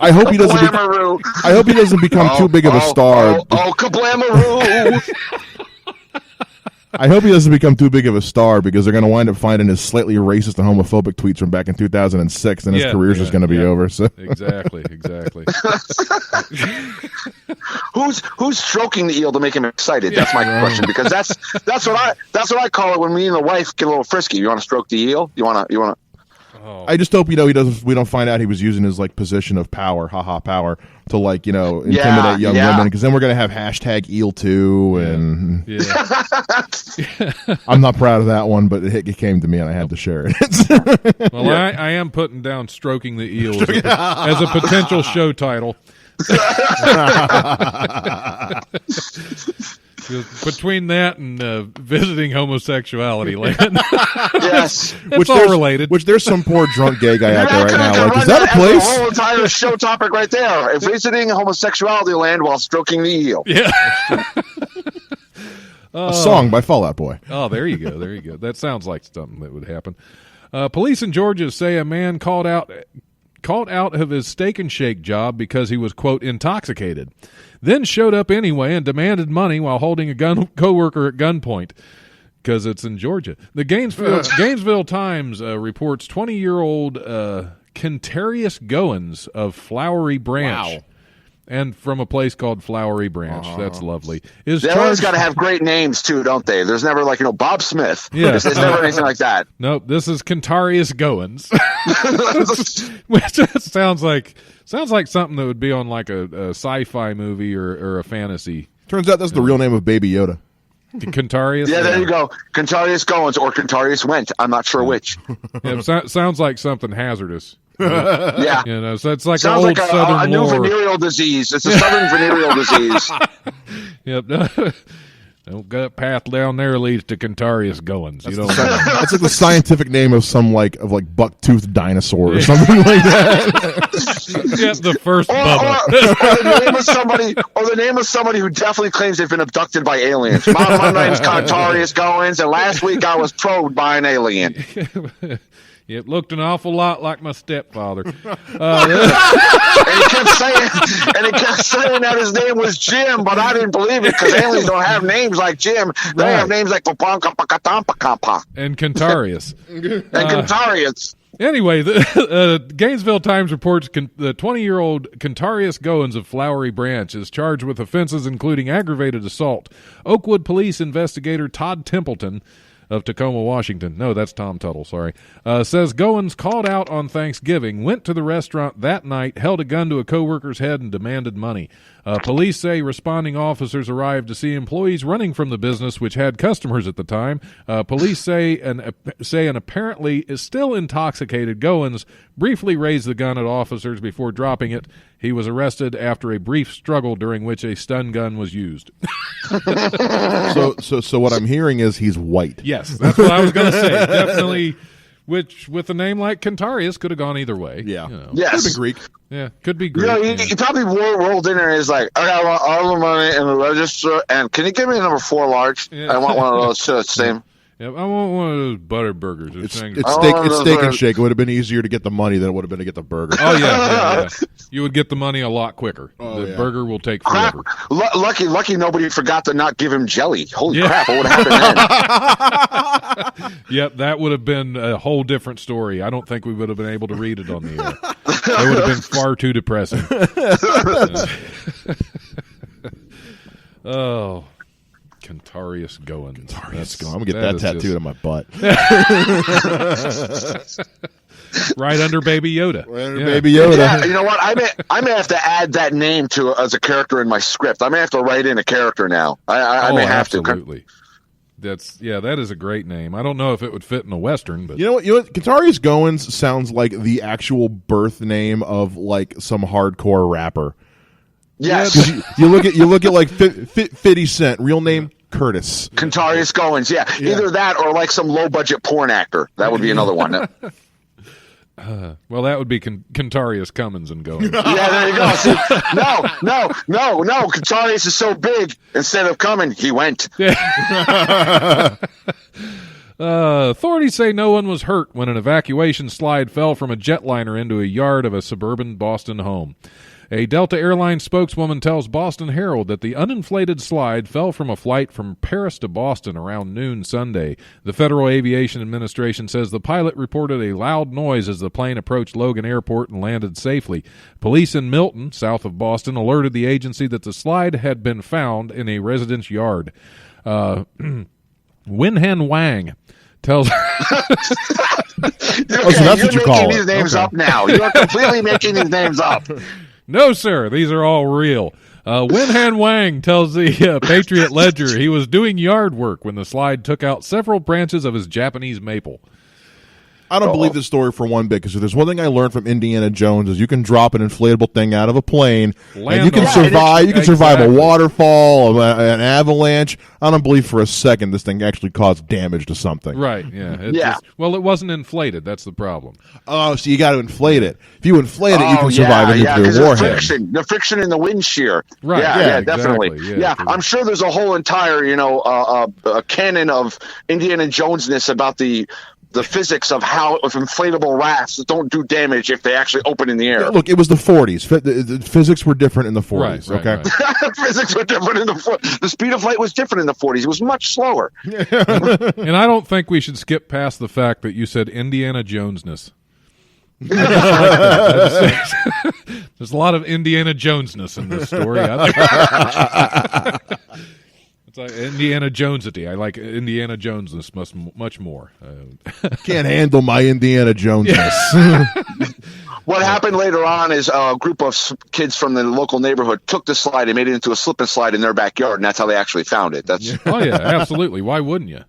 I hope he doesn't. Kablamaroo. I hope he doesn't become too big of a star. Kablamaroo. I hope he doesn't become too big of a star because they're going to wind up finding his slightly racist and homophobic tweets from back in 2006, and his career's just going to be over. So Exactly. Who's stroking the eel to make him excited? That's my question, because that's what I call it when me and the wife get a little frisky. You want to stroke the eel? You want to? I just hope we don't find out he was using his position of power, power, to intimidate young women, because then we're gonna have hashtag eel too, and I'm not proud of that one, but it came to me and I had to share it. Well, I am putting down "Stroking the Eel" as a potential show title. Between that and visiting homosexuality land, Yes. it's all related. Which there's some poor drunk gay guy out there right now. Run Like, is that a as place? whole entire show topic right there. Visiting homosexuality land while stroking the eel. Yeah. A song by Fall Out Boy. Oh, there you go. That sounds like something that would happen. Police in Georgia say a man called out of his Steak and Shake job because he was, quote, intoxicated, then showed up anyway and demanded money while holding a coworker at gunpoint because it's in Georgia. The Gainesville Times reports 20-year-old Kentarius Goins of Flowery Branch. Wow. And from a place called Flowery Branch. That's lovely. They always got to have great names too, don't they? There's never Bob Smith. Yeah. There's never anything like that. Nope, this is Kentarius Goins. Which sounds like something that would be on like a sci-fi movie or a fantasy. Turns out that's the real name of Baby Yoda. Kentarius? Yeah, there you go. Kentarius Goins or Kentarius Went. I'm not sure which. Yeah, sounds like something hazardous. Yeah. So it's like Sounds an old like Southern a new lore. venereal disease. It's a southern venereal disease. Yep. That path down there leads to Contarius Goins. You know, That's like the scientific name of some like buck-toothed dinosaur or something like that. get the first Or Bubba. the name of somebody who definitely claims they've been abducted by aliens. My name's Contarius Goins, and last week I was probed by an alien. It looked an awful lot like my stepfather. And he kept saying that his name was Jim, but I didn't believe it because aliens don't have names like Jim. They have names like Papanka And Contarius. and Contarius. Anyway, the Gainesville Times reports the 20-year-old Contarius Goins of Flowery Branch is charged with offenses including aggravated assault. Oakwood police investigator Todd Templeton of Tacoma, Washington. No, that's Tom Tuttle, sorry. Says Goins called out on Thanksgiving, went to the restaurant that night, held a gun to a co-worker's head, and demanded money. Police say responding officers arrived to see employees running from the business, which had customers at the time. Police say an apparently is still intoxicated Goins briefly raised the gun at officers before dropping it. He was arrested after a brief struggle during which a stun gun was used. So what I'm hearing is he's white. Yes, that's what I was going to say. Definitely, which with a name like Contarius could have gone either way. Yeah. You know. Yes. Could have been Greek. Yeah, could be You Greek. know, yeah. he probably rolled in there and is like, I got all the money in the register, and can you give me a number 4 large? Yeah. I want one of those same. Yeah, I want one of those butter burgers. It's things- steak and shake. It would have been easier to get the money than it would have been to get the burger. Oh yeah. You would get the money a lot quicker. Oh, the yeah. burger will take Crap. forever. Lucky nobody forgot to not give him jelly. Holy Yeah. crap, what would happen then? Yep, that would have been a whole different story. I don't think we would have been able to read it on the air. It would have been far too depressing. Oh, Contarius Goins. I'm gonna get that tattooed on my butt. Right under Baby Yoda. Yeah. Baby Yoda. Yeah, you know what? I may have to add that name to as a character in my script. I may have to write in a character now. I may have to. Absolutely. That is a great name. I don't know if it would fit in a Western, but You know what? Contarius Goins sounds like the actual birth name of like some hardcore rapper. Yes. 'Cause you look at like 50 Cent, real name Curtis. Contarius Goins, yeah. Either that or like some low budget porn actor. That would be another one. well, that would be Contarius Cummins and Goins. Yeah, there you go. See, no. Contarius is so big. Instead of coming, he went. Authorities say no one was hurt when an evacuation slide fell from a jetliner into a yard of a suburban Boston home. A Delta Airlines spokeswoman tells Boston Herald that the uninflated slide fell from a flight from Paris to Boston around noon Sunday. The Federal Aviation Administration says the pilot reported a loud noise as the plane approached Logan Airport and landed safely. Police in Milton, south of Boston, alerted the agency that the slide had been found in a residence yard. Winhen Wang tells... So that's what you call You're making it. these names Okay. up now. You're completely making these names up. No, sir. These are all real. Winhan Wang tells the Patriot Ledger he was doing yard work when the slide took out several branches of his Japanese maple. I don't believe this story for one bit, because if there's one thing I learned from Indiana Jones is you can drop an inflatable thing out of a plane Land and you can on it. survive. You can survive a Exactly. waterfall, an avalanche. I don't believe for a second this thing actually caused damage to something. Right, yeah. Yeah. Well, it wasn't inflated. That's the problem. Oh, so you got to inflate it. If you inflate it, you can survive a nuclear 'cause warhead. the friction in the wind shear. Right. Yeah, Yeah, definitely. exactly. Yeah, Yeah. I'm sure there's a whole entire, canon of Indiana Jonesness about the physics of how if inflatable rafts don't do damage if they actually open in the air. Look, it was the 40s. The physics were different in the 40s. Right, okay. right. Physics were different in the speed of light was different in the 40s. It was much slower. And I don't think we should skip past the fact that you said Indiana Jonesness. There's a lot of Indiana Jonesness in this story. It's like Indiana Jonesity. I like Indiana Jonesness much more. Can't handle my Indiana Jonesness. What happened later on is a group of kids from the local neighborhood took the slide and made it into a slip and slide in their backyard, and that's how they actually found it. That's Oh yeah, absolutely. Why wouldn't you?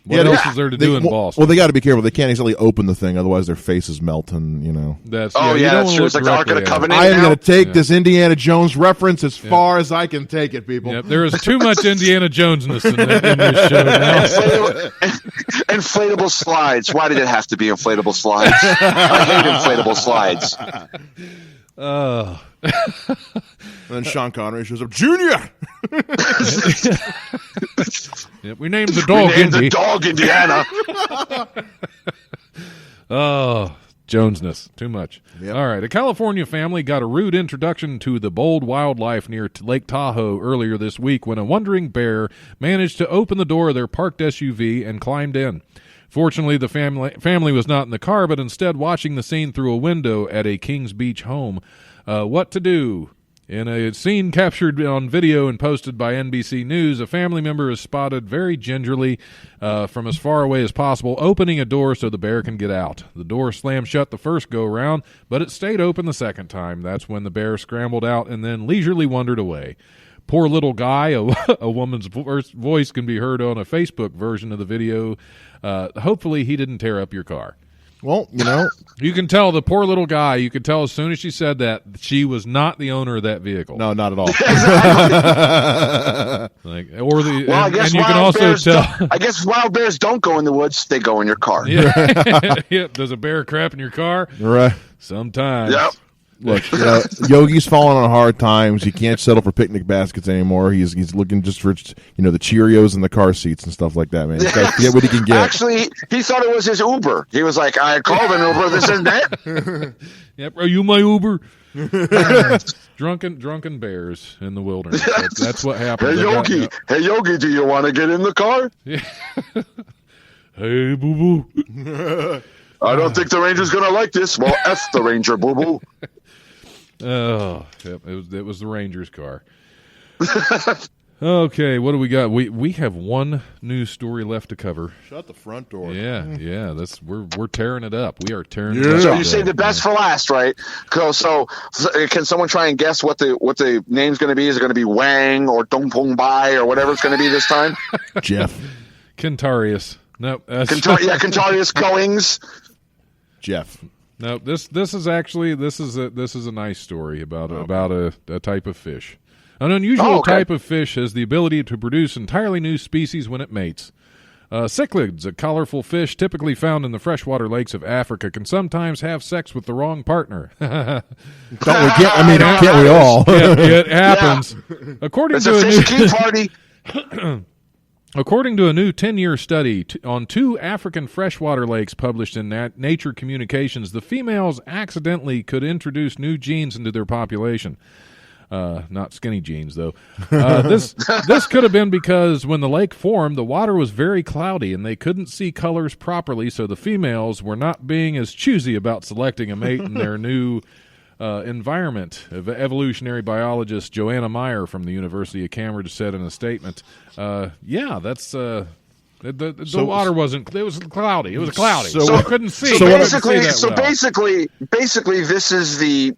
What else is there to do in Boston? Well, they got to be careful. They can't exactly open the thing, otherwise their faces melt, and That's Oh, you yeah, don't that's wanna true. look It's like the Ark of the directly at it. Covenant. I am now? going to take this Indiana Jones reference as far as I can take it, people. Yep, there is too much Indiana Jonesness in this show now. Inflatable slides. Why did it have to be inflatable slides? I hate inflatable slides. And then Sean Connery shows up, Junior. Yep, we named the dog Named the Indy. dog Indiana. Oh, Jonesness. Too much. Yep. All right. A California family got a rude introduction to the bold wildlife near Lake Tahoe earlier this week when a wandering bear managed to open the door of their parked SUV and climbed in. Fortunately, the family was not in the car, but instead watching the scene through a window at a Kings Beach home. What to do? In a scene captured on video and posted by NBC News, a family member is spotted very gingerly from as far away as possible, opening a door so the bear can get out. The door slammed shut the first go-round, but it stayed open the second time. That's when the bear scrambled out and then leisurely wandered away. Poor little guy, a woman's voice can be heard on a Facebook version of the video. Hopefully he didn't tear up your car. Well, You can tell the poor little guy, you could tell as soon as she said that, she was not the owner of that vehicle. no, not at all. Well, I guess and you can wild also bears tell. I guess wild bears don't go in the woods; they go in your car. Yeah. Yeah. Does a bear crap in your car? Right. Sometimes. Yep. Look, Yogi's falling on hard times. He can't settle for picnic baskets anymore. He's looking just for the Cheerios and the car seats and stuff like that, man. He's got to get what he can get. Actually, he thought it was his Uber. He was like, "I called an Uber. This is that." Yep. Are you my Uber? Drunken bears in the wilderness. That's what happens. Hey Yogi, do you want to get in the car? Hey, boo boo. I don't think the Ranger's gonna like this. Well, F the Ranger, boo boo. Oh, yep, it was the Rangers' car. Okay, what do we got? We have one news story left to cover. Shut the front door. Yeah. We're tearing it up. We are tearing it up. So you say the best for last, right? So can someone try and guess what the name's going to be? Is it going to be Wang or Dong Pong Bai or whatever it's going to be this time? Jeff. Kentarius. No, Kentarius Goings. Jeff. No, this is a nice story about a type of fish. An unusual type of fish has the ability to produce entirely new species when it mates. Cichlids, a colorful fish typically found in the freshwater lakes of Africa, can sometimes have sex with the wrong partner. Can't we all? It happens. Yeah. According It's to a fish tea party. According to a new 10-year study on 2 African freshwater lakes published in Nature Communications, the females accidentally could introduce new genes into their population. Not skinny jeans, though. This could have been because when the lake formed, the water was very cloudy and they couldn't see colors properly, so the females were not being as choosy about selecting a mate in their new environment. Evolutionary biologist Joanna Meyer from the University of Cambridge said in a statement, that's... The water wasn't. It was cloudy. It was cloudy, so I couldn't see. Basically, this is the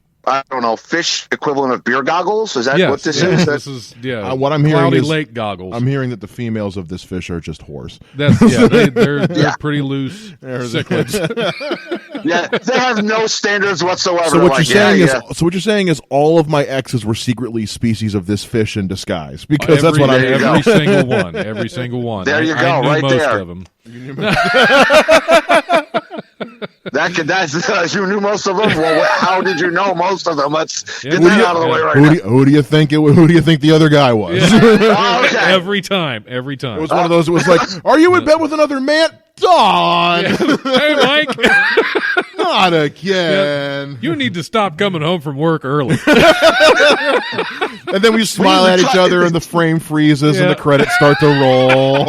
fish equivalent of beer goggles. Is that what this is? This is what I'm hearing cloudy is lake goggles. I'm hearing that the females of this fish are just whores. They're pretty loose cichlids. Yeah, they have no standards whatsoever. So what you're saying is all of my exes were secretly species of this fish in disguise, because that's what I'm hearing. Every single one. There you go, I knew right most there. of them. You knew most of them. Well, how did you know most of them? Let's get Who that do you- out of the way right Who now. do you think the other guy was? Oh, okay. Every time. It was one of those. It was like, are you in bed with another man? Dawn. Hey, Mike. Not again. You need to stop coming home from work early. And then we smile at each other, and the frame freezes, and the credits start to roll.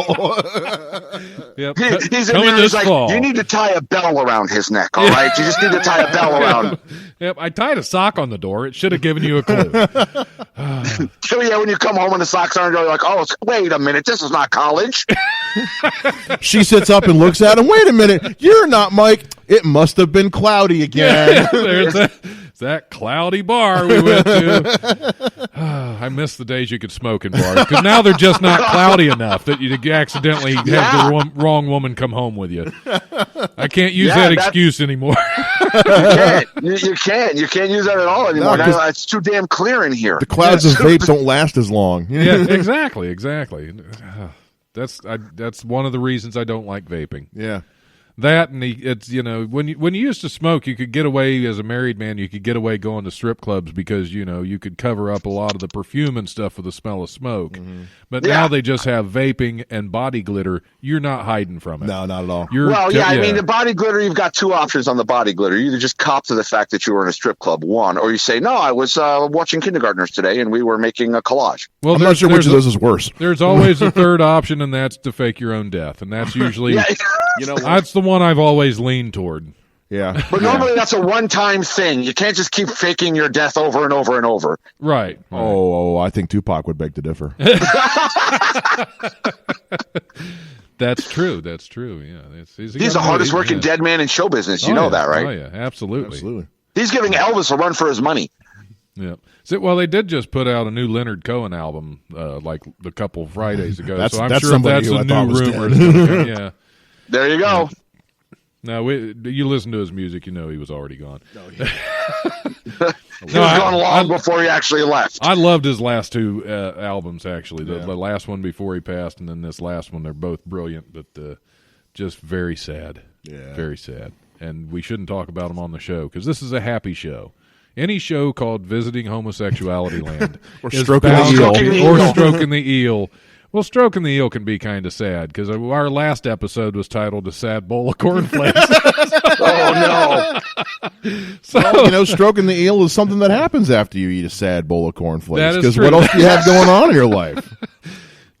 Yep. He's in Coming there. this He's like, fall. you need to tie a bell around his neck. All right, you just need to tie a bell around. Yep. I tied a sock on the door. It should have given you a clue. So yeah, when you come home and the socks aren't, you're like, oh, wait a minute, this is not college. She sits up and looks at him. Wait a minute, you're not Mike. It must have been cloudy again. There's That cloudy bar we went to. I miss the days you could smoke in bars because now they're just not cloudy enough that you accidentally have the wrong woman come home with you. I can't use that excuse anymore. You can't use that at all anymore. No, now, it's too damn clear in here. The clouds of vape don't last as long. Yeah, exactly. That's one of the reasons I don't like vaping. Yeah. That and it's when you used to smoke, you could get away as a married man. You could get away going to strip clubs because you could cover up a lot of the perfume and stuff with the smell of smoke. Mm-hmm. But now they just have vaping and body glitter. You're not hiding from it. No, not at all. I mean, the body glitter. You've got two options on the body glitter. You either just cop to the fact that you were in a strip club, one, or you say, "No, I was watching Kindergartners today, and we were making a collage." Well, I'm not sure which of those is worse. There's always a third option, and that's to fake your own death, and that's usually that's the one I've always leaned toward. Yeah, but normally that's a one-time thing. You can't just keep faking your death over and over and over. Right. Oh, I think Tupac would beg to differ. That's true. Yeah, he's the hardest working dead man in show business. You know that, right? Oh yeah, absolutely. He's giving Elvis a run for his money. Yeah. Well, they did just put out a new Leonard Cohen album like a couple Fridays ago. So I'm sure that's a new rumor. Yeah. There you go. Now, you listen to his music, he was already gone. Oh, yeah. He was gone long before he actually left. I loved his last two albums, actually. The last one before he passed, and then this last one. They're both brilliant, but just very sad. Yeah. Very sad. And we shouldn't talk about them on the show, because this is a happy show. Any show called Visiting Homosexuality Land or Stroking the Eel. Or Stroking the Eel. Well, Stroking the Eel can be kind of sad, because our last episode was titled A Sad Bowl of Cornflakes. Oh, no. So, Stroking the eel is something that happens after you eat a sad bowl of cornflakes. Because what else do you have going on in your life?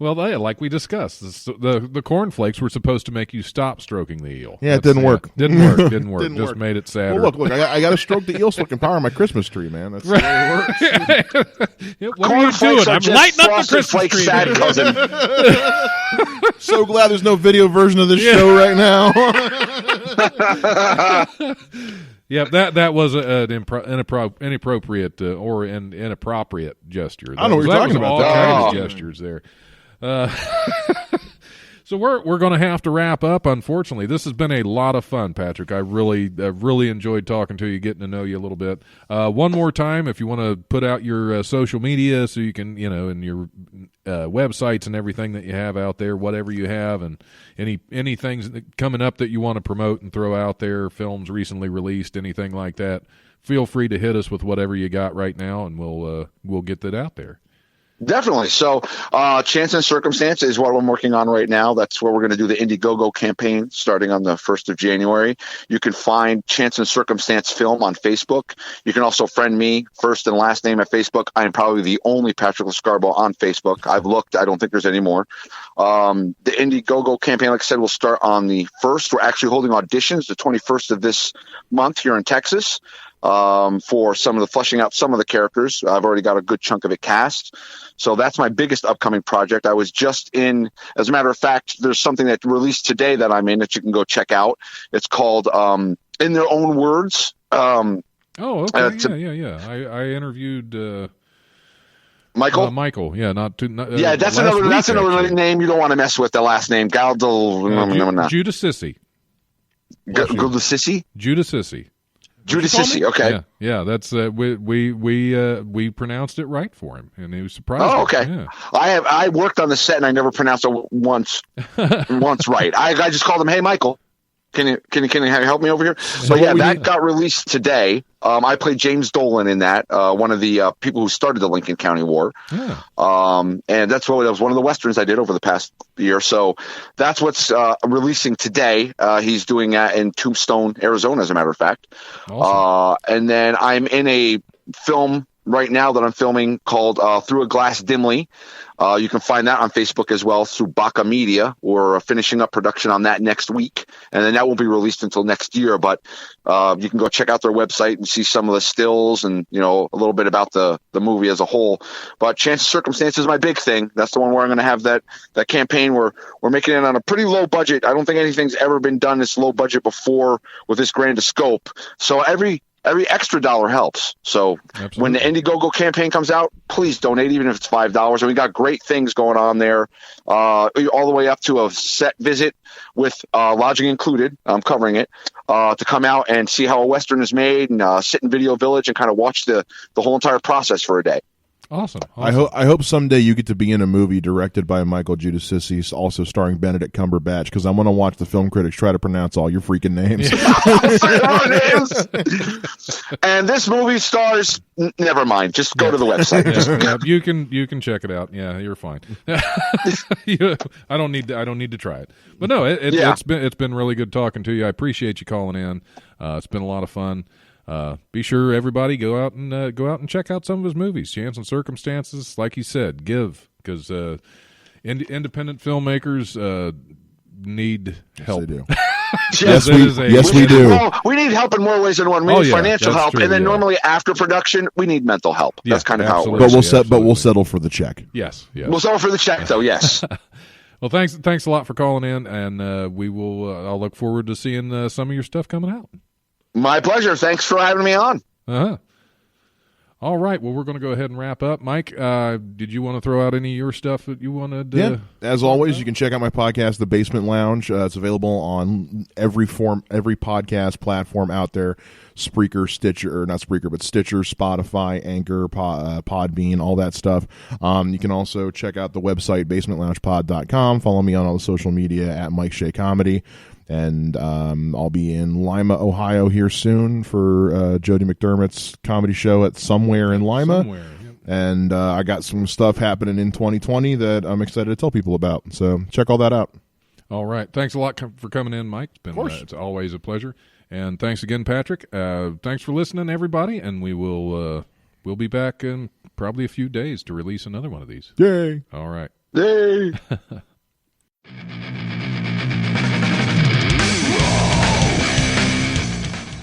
Well, like we discussed, the cornflakes were supposed to make you stop stroking the eel. Yeah, it didn't work. Didn't work. Just made it sadder. Well, look, I got to stroke the eel so it can power my Christmas tree, man. That's the way it works. What are you doing? I'm lighting up the Christmas tree. Sad cousin. So glad there's no video version of this show right now. Yeah, that was an inappropriate or an inappropriate gesture. I know what you're talking about. All kinds of gestures there. So we're going to have to wrap up. Unfortunately, this has been a lot of fun, Patrick. I really enjoyed talking to you, getting to know you a little bit. One more time, if you want to put out your social media, so you can, and your websites and everything that you have out there, whatever you have, and any things coming up that you want to promote and throw out there, films recently released, anything like that. Feel free to hit us with whatever you got right now, and we'll get that out there. Definitely. So, Chance and Circumstance is what I'm working on right now. That's where we're going to do the Indiegogo campaign starting on the 1st of January. You can find Chance and Circumstance Film on Facebook. You can also friend me, first and last name at Facebook. I am probably the only Patrick Lescarbo on Facebook. I've looked. I don't think there's any more. The Indiegogo campaign, like I said, will start on the 1st. We're actually holding auditions the 21st of this month here in Texas. For fleshing out some of the characters. I've already got a good chunk of it cast. So that's my biggest upcoming project. I was just in, as a matter of fact, there's something that released today that I'm in that you can go check out. It's called In Their Own Words. Okay. Yeah. I interviewed Michael. Michael, yeah, that's another name you don't want to mess with. The last name, Judasissy. Judasissy. Judasissy, okay. Yeah, that's we pronounced it right for him, and he was surprised. Oh, okay. Yeah. I worked on the set and I never pronounced it once right. I just called him, "Hey, Michael, can you help me over here?" So that got released today. I played James Dolan in that, one of the people who started the Lincoln County War. Yeah. And that was one of the westerns I did over the past year. So that's what's releasing today. He's doing that in Tombstone, Arizona, as a matter of fact. Awesome. And then I'm in a film right now that I'm filming called Through a Glass Dimly. You can find that on Facebook as well through Baca Media. We're finishing up production on that next week, and then that won't be released until next year. But you can go check out their website and see some of the stills and a little bit about the movie as a whole. But Chance and Circumstance is my big thing. That's the one where I'm going to have that campaign. We're making it on a pretty low budget. I don't think anything's ever been done this low budget before with this grand a scope. So every every extra dollar helps. So Absolutely. when the Indiegogo campaign comes out, please donate, even if it's $5. And we got great things going on there, all the way up to a set visit with lodging included. I'm covering it to come out and see how a Western is made and sit in Video Village and kind of watch the whole entire process for a day. Awesome. I hope someday you get to be in a movie directed by Michael Giudicissi, also starring Benedict Cumberbatch, because I want to watch the film critics try to pronounce all your freaking names. And this movie stars. Never mind. Just go to the website. Yeah, you can check it out. Yeah, you're fine. I don't need to try it. But no, it's been really good talking to you. I appreciate you calling in. It's been a lot of fun. Be sure everybody go out and check out some of his movies. Chance and Circumstances, like he said, give, because independent filmmakers need help. Yes, they do. Yes, we do. Well, we need help in more ways than one. We need financial help, true, and then normally after production, we need mental help. That's kind of how it works. But we'll settle for the check. Yes. We'll settle for the check, though. Yes. Well, thanks a lot for calling in, and we will. I'll look forward to seeing some of your stuff coming out. My pleasure. Thanks for having me on. All right. Well, we're going to go ahead and wrap up. Mike, did you want to throw out any of your stuff that you wanted? As always, you can check out my podcast, The Basement Lounge. It's available on every podcast platform out there. Stitcher, Spotify, Anchor, Podbean, all that stuff. You can also check out the website, basementloungepod.com. Follow me on all the social media at Mike Shea Comedy. And I'll be in Lima, Ohio here soon for Jody McDermott's comedy show at Somewhere in Lima. And I got some stuff happening in 2020 that I'm excited to tell people about. So check all that out. All right. Thanks a lot for coming in, Mike. It's always a pleasure. And thanks again, Patrick. Thanks for listening, everybody. And we'll be back in probably a few days to release another one of these. Yay. All right. Yay.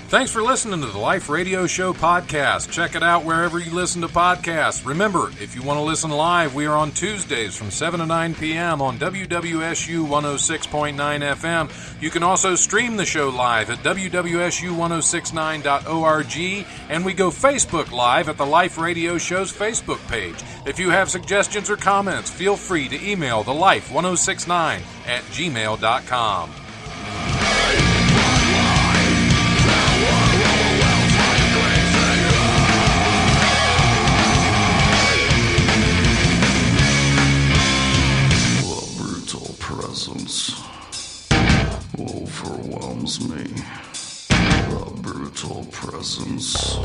Thanks for listening to the Life Radio Show podcast. Check it out wherever you listen to podcasts. Remember, if you want to listen live, we are on Tuesdays from 7 to 9 p.m. on WWSU 106.9 FM. You can also stream the show live at wwsu1069.org, and we go Facebook Live at the Life Radio Show's Facebook page. If you have suggestions or comments, feel free to email thelife1069@gmail.com. Presence overwhelms me. The brutal presence.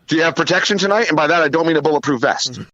Do you have protection tonight? And by that, I don't mean a bulletproof vest.